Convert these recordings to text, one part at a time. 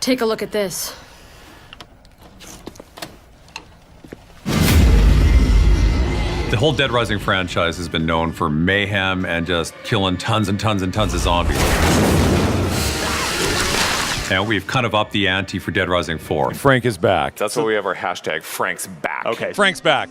Take a look at this. The whole Dead Rising franchise has been known for mayhem and just killing tons and tons and tons of zombies. And we've kind of upped the ante for Dead Rising 4. Frank is back. That's why we have our hashtag Frank's back. Okay. Frank's back.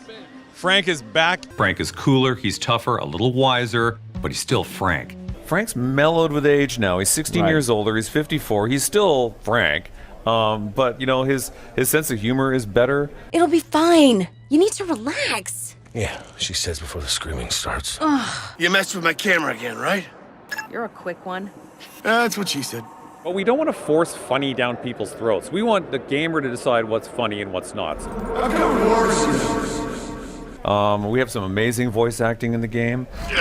Frank is back. Frank is cooler, he's tougher, a little wiser, but he's still Frank. Frank's mellowed with age now. He's 16 years older. He's 54. He's still Frank. But, you know, his sense of humor is better. It'll be fine. You need to relax. Yeah, she says before the screaming starts. You messed with my camera again, right? You're a quick one. That's what she said. But we don't want to force funny down people's throats. We want the gamer to decide what's funny and what's not. I've got worse. We have some amazing voice acting in the game. You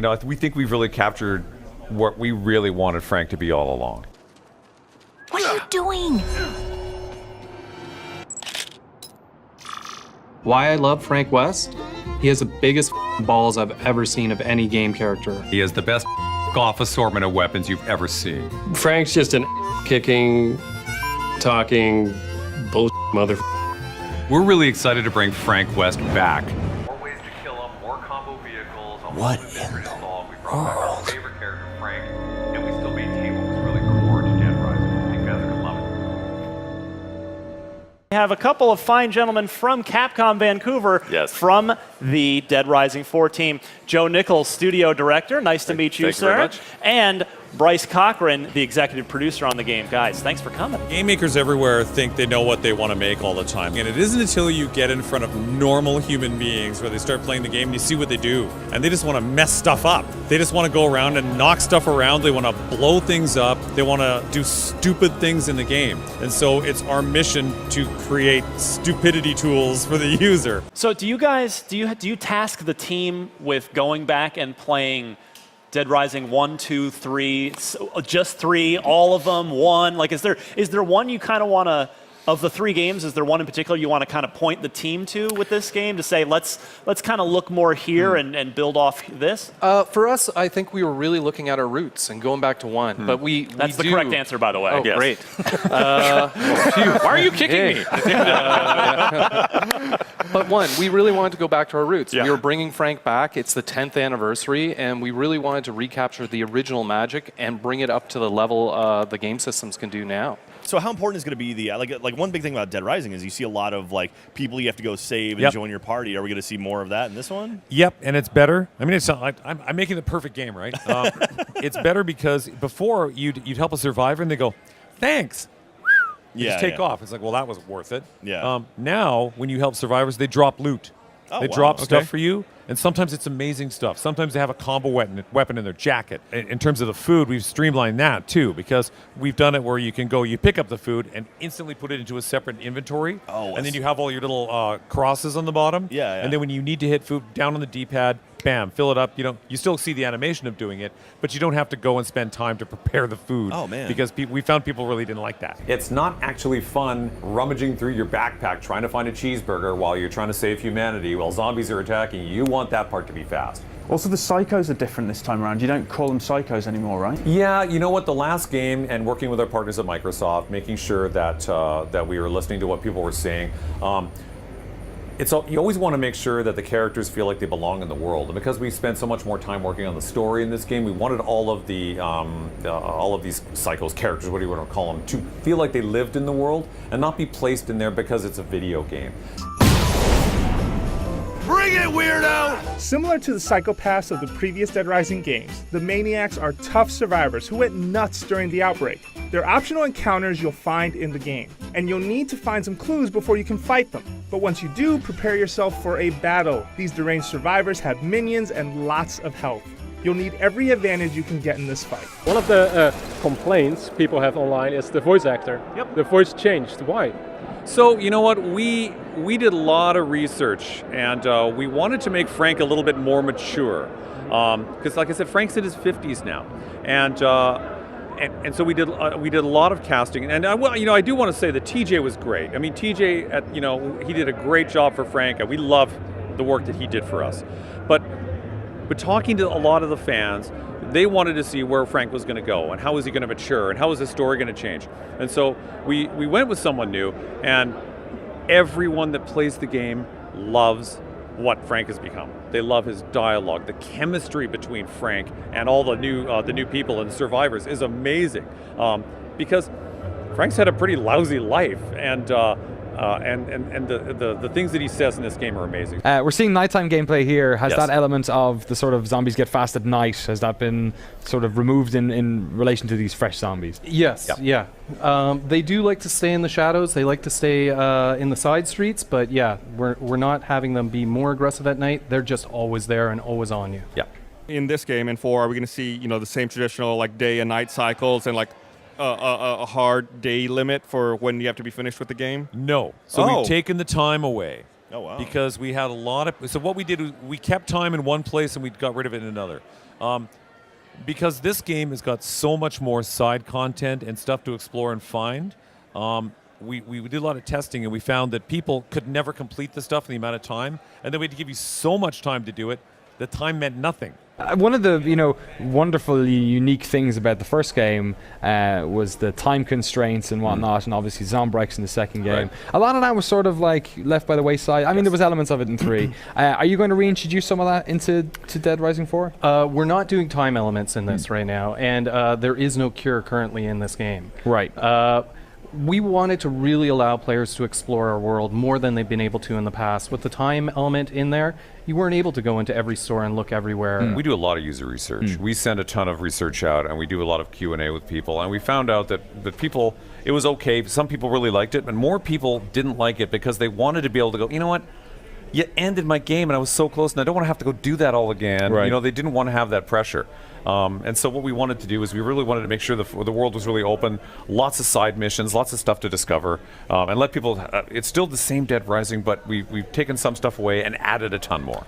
know, we think we've really captured what we really wanted Frank to be all along. What are you doing? Why I love Frank West? He has the biggest balls I've ever seen of any game character. He has the best off assortment of weapons you've ever seen. Frank's just an kicking, talking, bullshit mother. We're really excited to bring Frank West back. More ways to kill him, more combo vehicles. What in the We brought back our favorite character, Frank, and we still maintain what was really core to Dead Rising. I think fans are gonna love it. We have a couple of fine gentlemen from Capcom Vancouver from the Dead Rising 4 team. Joe Nichols, studio director. Nice to meet you, thank you sir. very much. And Bryce Cochran, the executive producer on the game. Guys, thanks for coming. Game makers everywhere think they know what they want to make all the time. And it isn't until you get in front of normal human beings where they start playing the game and you see what they do. And they just want to mess stuff up. They just want to go around and knock stuff around. They want to blow things up. They want to do stupid things in the game. And so it's our mission to create stupidity tools for the user. So do you guys, do you task the team with going back and playing Dead Rising 1, 2, 3, just 3, all of them, 1? Like, is there one you kind of want to, of the 3 games, is there one in particular you want to kind of point the team to with this game to say, let's kind of look more here and build off this? For us, I think we were really looking at our roots and going back to 1. But That's the correct answer, by the way. Oh, great. Why are you kicking me? But 1, we really wanted to go back to our roots. Yeah. We were bringing Frank back. It's the 10th anniversary, and we really wanted to recapture the original magic and bring it up to the level the game systems can do now. So how important is going to be the like one big thing about Dead Rising is you see a lot of like people you have to go save and join your party. Are we going to see more of that in this one? Yep, and it's better. I mean, it's not like I'm making the perfect game, right? It's better because before you'd help a survivor and they go, thanks. You just take off. It's like, well, that was worth it. Yeah. Now, when you help survivors, they drop loot. They wow. drop stuff for you, and sometimes it's amazing stuff. Sometimes they have a combo weapon in their jacket. In terms of the food, we've streamlined that too, because we've done it where you can go, you pick up the food and instantly put it into a separate inventory, and then you have all your little crosses on the bottom. Yeah. And then when you need to hit food, down on the D-pad, bam, fill it up. You still see the animation of doing it, but you don't have to go and spend time to prepare the food. Oh, man. Because we found people really didn't like that. It's not actually fun rummaging through your backpack trying to find a cheeseburger while you're trying to save humanity while zombies are attacking you. You want that part to be fast. Also, the psychos are different this time around. You don't call them psychos anymore, right? Yeah, you know what? The last game, and working with our partners at Microsoft, making sure that that we were listening to what people were saying. You always want to make sure that the characters feel like they belong in the world, and because we spent so much more time working on the story in this game, we wanted all of these psychos, characters, what do you want to call them, to feel like they lived in the world and not be placed in there because it's a video game. Bring it, weirdo! Similar to the psychopaths of the previous Dead Rising games, the Maniacs are tough survivors who went nuts during the outbreak. They're optional encounters you'll find in the game, and you'll need to find some clues before you can fight them. But once you do, prepare yourself for a battle. These deranged survivors have minions and lots of health. You'll need every advantage you can get in this fight. One of the complaints people have online is the voice actor. Yep. The voice changed. Why? So, you know what, we did a lot of research, and we wanted to make Frank a little bit more mature. Because like I said, Frank's in his 50s now. And so we did a lot of casting. And I do want to say that TJ was great. I mean, TJ, he did a great job for Frank, and we love the work that he did for us. But talking to a lot of the fans, they wanted to see where Frank was going to go and how was he going to mature and how was his story going to change. And so we went with someone new, and everyone that plays the game loves what Frank has become. They love his dialogue. The chemistry between Frank and all the new people and the survivors is amazing, because Frank's had a pretty lousy life, and the things that he says in this game are amazing. We're seeing nighttime gameplay here. Has Yes. that element of the sort of zombies get fast at night, has that been sort of removed in relation to these fresh zombies? Yes, yeah. They do like to stay in the shadows. They like to stay in the side streets, but yeah, we're not having them be more aggressive at night. They're just always there and always on you. Yeah. In this game, in 4, are we going to see, the same traditional like day and night cycles and like a hard day limit for when you have to be finished with the game? No. So we've taken the time away. Oh, wow. Because we had a lot of... So what we did was we kept time in one place and we got rid of it in another. Because this game has got so much more side content and stuff to explore and find, we did a lot of testing, and we found that people could never complete the stuff in the amount of time, and then we had to give you so much time to do it that time meant nothing. One of the wonderfully unique things about the first game was the time constraints and whatnot, and obviously Zombrix in the second game. Right. A lot of that was sort of like left by the wayside. I mean, there was elements of it in 3. Are you going to reintroduce some of that into Dead Rising 4? We're not doing time elements in this right now, and there is no cure currently in this game. Right. We wanted to really allow players to explore our world more than they've been able to in the past. With the time element in there, you weren't able to go into every store and look everywhere. We do a lot of user research. We send a ton of research out, and we do a lot of Q&A with people, and we found out that people, it was okay. Some people really liked it, but more people didn't like it because they wanted to be able to go, you know what? You ended my game, and I was so close, and I don't want to have to go do that all again. Right. They didn't want to have that pressure. And so what we wanted to do is we really wanted to make sure the world was really open, lots of side missions, lots of stuff to discover, and let people... it's still the same Dead Rising, but we've taken some stuff away and added a ton more.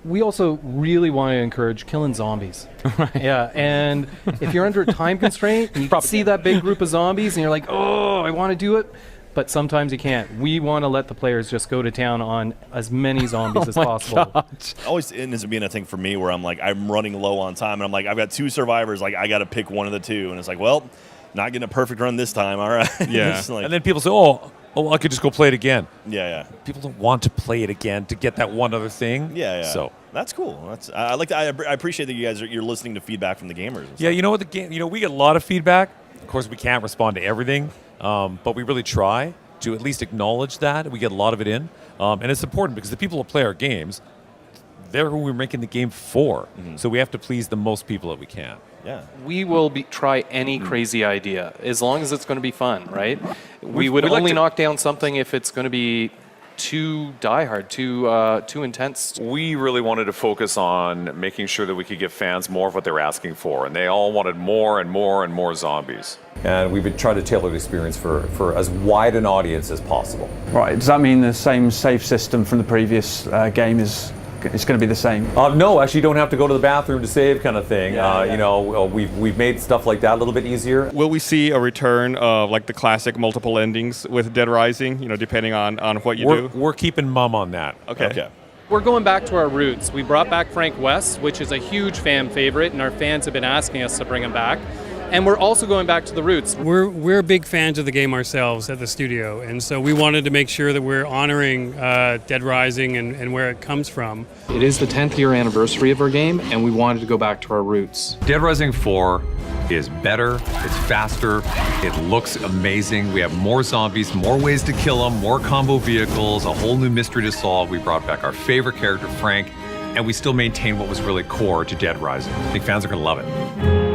We also really want to encourage killing zombies. Yeah, and if you're under a time constraint, and you see that big group of zombies, and you're like, oh, I want to do it, but sometimes you can't. We want to let the players just go to town on as many zombies as possible. Always ends up being a thing for me where I'm like, I'm running low on time, and I'm like, I've got 2 survivors, like I got to pick one of the 2, and it's like, well, not getting a perfect run this time, all right. Yeah. Like, and then people say, oh, I could just go play it again. Yeah. People don't want to play it again to get that one other thing. Yeah. So that's cool. I appreciate that you guys you're listening to feedback from the gamers. Yeah, you know what, the game, we get a lot of feedback. Of course, we can't respond to everything, but we really try to at least acknowledge that. We get a lot of it in, and it's important because the people who play our games, they're who we're making the game for. So we have to please the most people that we can. Yeah. We will try any crazy idea as long as it's going to be fun, right? We would we like only to- knock down something if it's going to be too diehard, too intense. We really wanted to focus on making sure that we could give fans more of what they were asking for, and they all wanted more and more and more zombies. And we've been trying to tailor the experience for as wide an audience as possible. Right, does that mean the same save system from the previous game is going to be the same? No, actually, you don't have to go to the bathroom to save, kind of thing. Yeah. We've made stuff like that a little bit easier. Will we see a return of like the classic multiple endings with Dead Rising, depending on what you do? We're keeping mum on that. Okay. We're going back to our roots. We brought back Frank West, which is a huge fan favorite, and our fans have been asking us to bring him back. And we're also going back to the roots. We're big fans of the game ourselves at the studio, and so we wanted to make sure that we're honoring Dead Rising and where it comes from. It is the 10th year anniversary of our game, and we wanted to go back to our roots. Dead Rising 4 is better, it's faster, it looks amazing. We have more zombies, more ways to kill them, more combo vehicles, a whole new mystery to solve. We brought back our favorite character, Frank, and we still maintain what was really core to Dead Rising. I think fans are going to love it.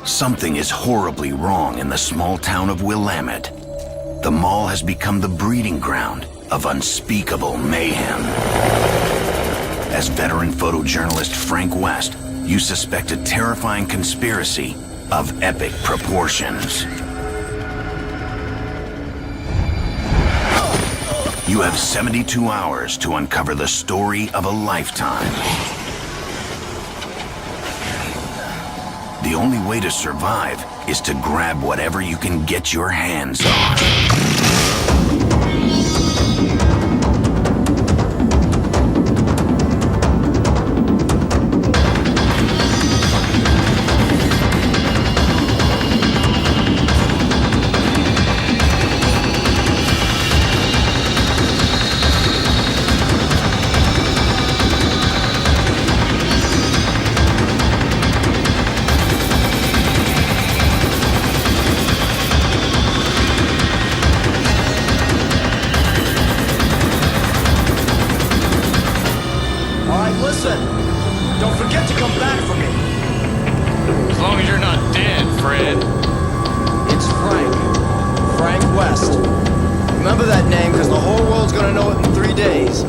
Something is horribly wrong in the small town of Willamette. The mall has become the breeding ground of unspeakable mayhem. As veteran photojournalist Frank West, you suspect a terrifying conspiracy of epic proportions. You have 72 hours to uncover the story of a lifetime. The only way to survive is to grab whatever you can get your hands on. Listen, don't forget to come back for me. As long as you're not dead, Fred. It's Frank West. Remember that name, because the whole world's gonna know it in 3 days.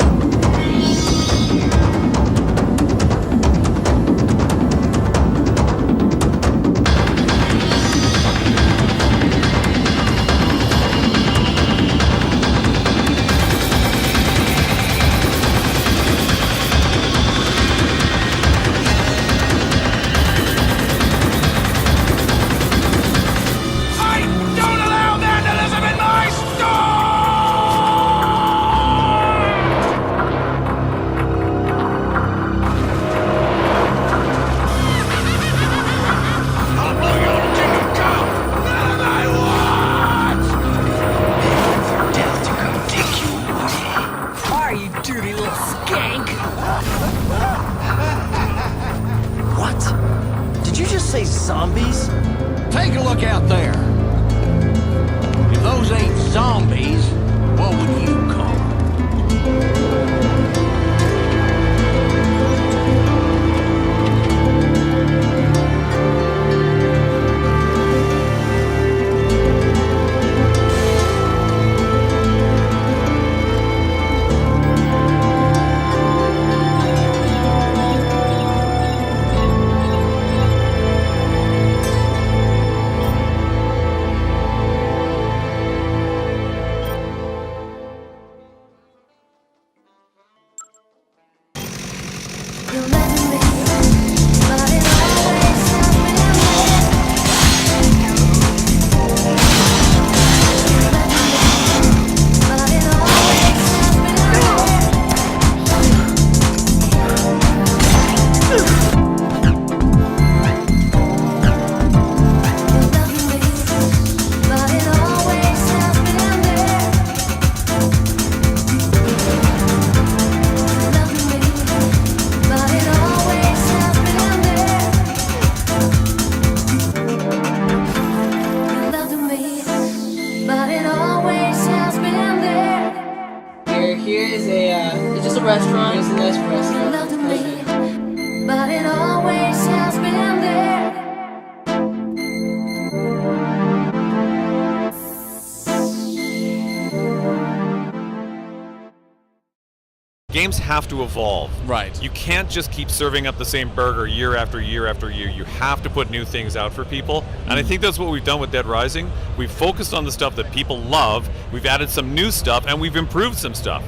Zombies? Take a look out there. If those ain't zombies, what would you call them? It's just a restaurant. It's a nice restaurant. But it always has been there. Games have to evolve. Right. You can't just keep serving up the same burger year after year after year. You have to put new things out for people. And I think that's what we've done with Dead Rising. We've focused on the stuff that people love. We've added some new stuff and we've improved some stuff.